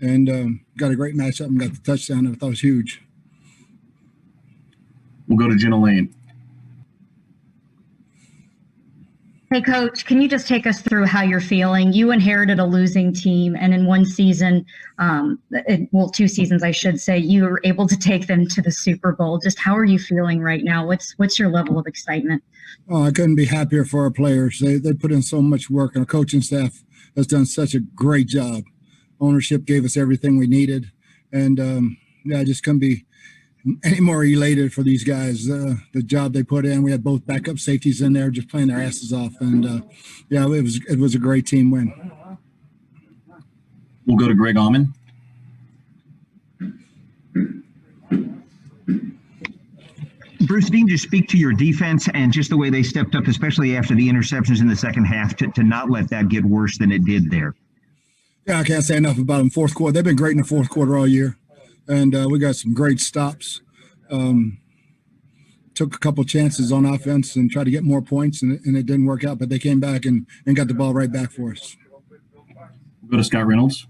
and got a great matchup and got the touchdown. I thought it was huge. We'll go to Jenna Lane. Hey, Coach, can you just take us through how you're feeling? You inherited a losing team, and in one season, 2 seasons, I should say, you were able to take them to the Super Bowl. Just how are you feeling right now? What's your level of excitement? Oh, I couldn't be happier for our players. They put in so much work, and our coaching staff has done such a great job. Ownership gave us everything we needed, and I just couldn't be any more elated for these guys. The job they put in. We had both backup safeties in there just playing their asses off, and it was a great team win. We'll go to Greg Auman. Bruce, if you can just speak to your defense and just the way they stepped up, especially after the interceptions in the second half, to not let that get worse than it did there. Yeah, I can't say enough about them. Fourth quarter, they've been great in the fourth quarter all year. And we got some great stops. Took a couple chances on offense and tried to get more points, and it didn't work out. But they came back and got the ball right back for us. We'll go to Scott Reynolds.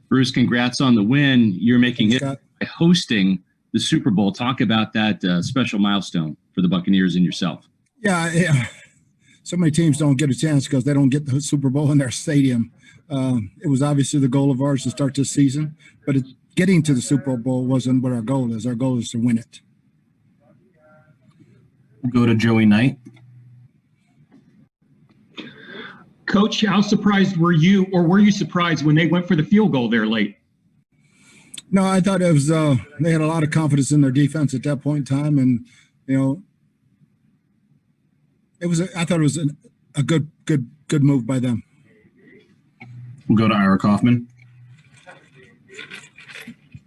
Bruce, congrats on the win. You're making it Scott. by hosting the Super Bowl. Talk about that special milestone for the Buccaneers and yourself. Yeah. So many teams don't get a chance because they don't get the Super Bowl in their stadium. It was obviously the goal of ours to start this season, but getting to the Super Bowl wasn't what our goal is. Our goal is to win it. We'll go to Joey Knight. Coach, how surprised were you, or were you surprised when they went for the field goal there late? No, I thought it was they had a lot of confidence in their defense at that point in time, and I thought it was a good move by them. We'll go to Ira Kaufman.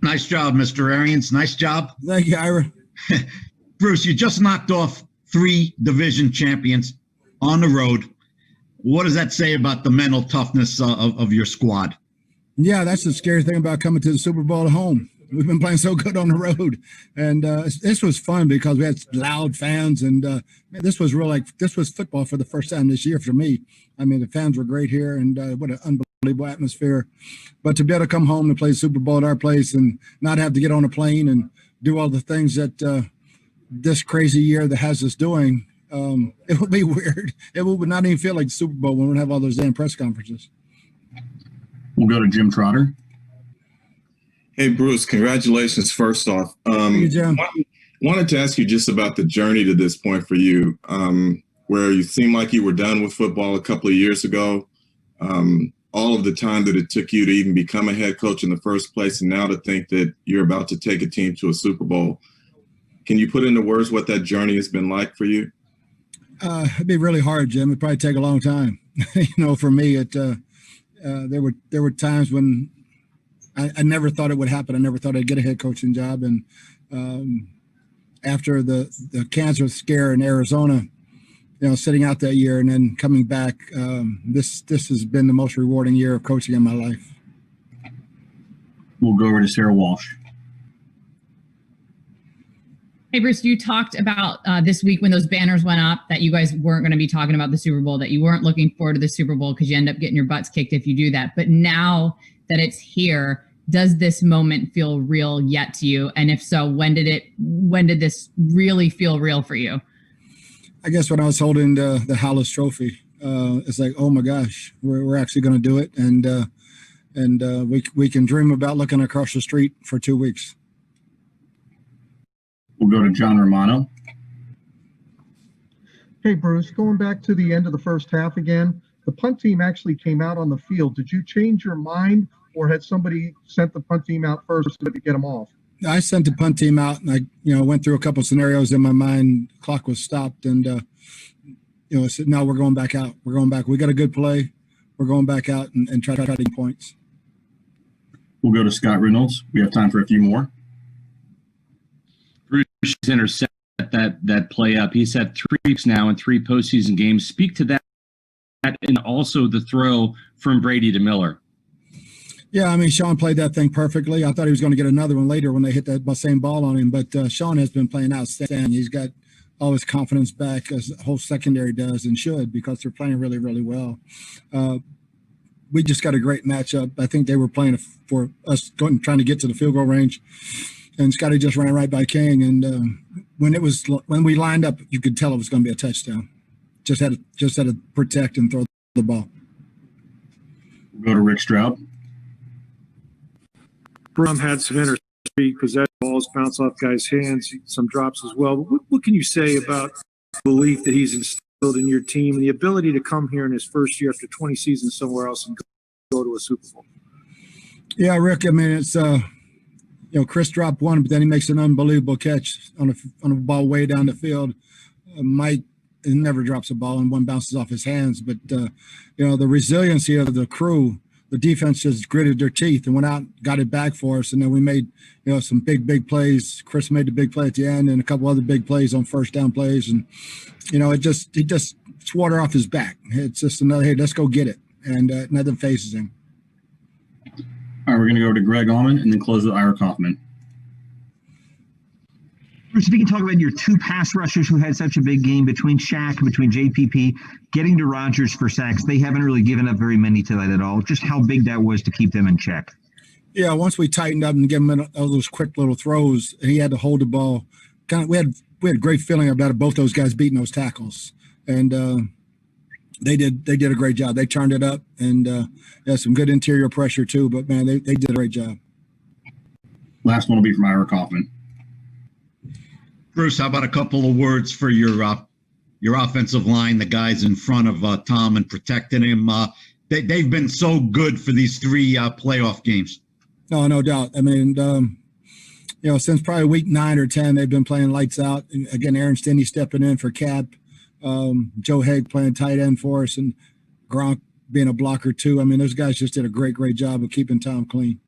Nice job, Mr. Arians. Nice job. Thank you, Ira. Bruce, you just knocked off 3 division champions on the road. What does that say about the mental toughness of your squad? Yeah, that's the scary thing about coming to the Super Bowl at home. We've been playing so good on the road, and this was fun because we had loud fans, and this was football for the first time this year for me. I mean, the fans were great here, and what an unbelievable atmosphere. But to be able to come home and play Super Bowl at our place and not have to get on a plane and do all the things that this crazy year that has us doing, it will be weird. It will not even feel like the Super Bowl when we don't have all those damn press conferences. We'll go to Jim Trotter. Hey, Bruce, congratulations first off. Thank you, Jim. Wanted to ask you just about the journey to this point for you, where you seemed like you were done with football a couple of years ago, all of the time that it took you to even become a head coach in the first place, and now to think that you're about to take a team to a Super Bowl. Can you put into words what that journey has been like for you? It'd be really hard, Jim. It'd probably take a long time. For me, there were times when I never thought it would happen. I never thought I'd get a head coaching job. And after the cancer scare in Arizona, sitting out that year and then coming back, this has been the most rewarding year of coaching in my life. We'll go over to Sarah Walsh. Hey, Bruce, you talked about this week when those banners went up that you guys weren't going to be talking about the Super Bowl, that you weren't looking forward to the Super Bowl because you end up getting your butts kicked if you do that. But now that it's here, does this moment feel real yet to you? And if so, when did this really feel real for you? I guess when I was holding the Hallis Trophy, it's like, oh my gosh, we're actually going to do it, and we can dream about looking across the street for 2 weeks. We'll go to John Romano. Hey, Bruce, going back to the end of the first half again, the punt team actually came out on the field. Did you change your mind, or had somebody sent the punt team out first to get them off? I sent the punt team out, and I went through a couple of scenarios in my mind. Clock was stopped, and I said, no, we're going back out. We're going back. We got a good play. We're going back out and try to get points. We'll go to Scott Reynolds. We have time for a few more. Bruce intercept that play up. He's had 3 weeks now in 3 postseason games. Speak to that, and also the throw from Brady to Miller. Yeah, I mean, Sean played that thing perfectly. I thought he was going to get another one later when they hit that same ball on him, but Sean has been playing outstanding. He's got all his confidence back, as the whole secondary does and should, because they're playing really, really well. we just got a great matchup. I think they were playing for us trying to get to the field goal range, and Scotty just ran right by King. And when we lined up, you could tell it was going to be a touchdown. Just had to protect and throw the ball. We'll go to Rick Stroud. Brum had some possession balls bounce off guys' hands, some drops as well. What can you say about the belief that he's instilled in your team and the ability to come here in his first year after 20 seasons somewhere else and go to a Super Bowl? Yeah, Rick. I mean, it's Chris dropped one, but then he makes an unbelievable catch on a ball way down the field. Mike never drops a ball and one bounces off his hands, but the resiliency of the crew. The defense just gritted their teeth and went out, got it back for us, and then we made, some big plays. Chris made the big play at the end, and a couple other big plays on first down plays, and it's water off his back. It's just another, hey, let's go get it, and nothing phases him. All right, we're going to go to Greg Allman and then close with Ira Kaufman. Bruce, if you can talk about your two pass rushers who had such a big game between Shaq and between JPP, getting to Rodgers for sacks. They haven't really given up very many to that at all. Just how big that was to keep them in check. Yeah, once we tightened up and gave him all those quick little throws, and he had to hold the ball. We had a great feeling about both those guys beating those tackles, and they did a great job. They turned it up, and had some good interior pressure too. But man, they did a great job. Last one will be from Ira Kaufman. Bruce, how about a couple of words for your offensive line, the guys in front of Tom and protecting him? They've been so good for these three playoff games. No doubt. I mean, since probably week 9 or 10, they've been playing lights out. And again, Aaron Stinney stepping in for Cap, Joe Haig playing tight end for us, and Gronk being a blocker too. I mean, those guys just did a great job of keeping Tom clean.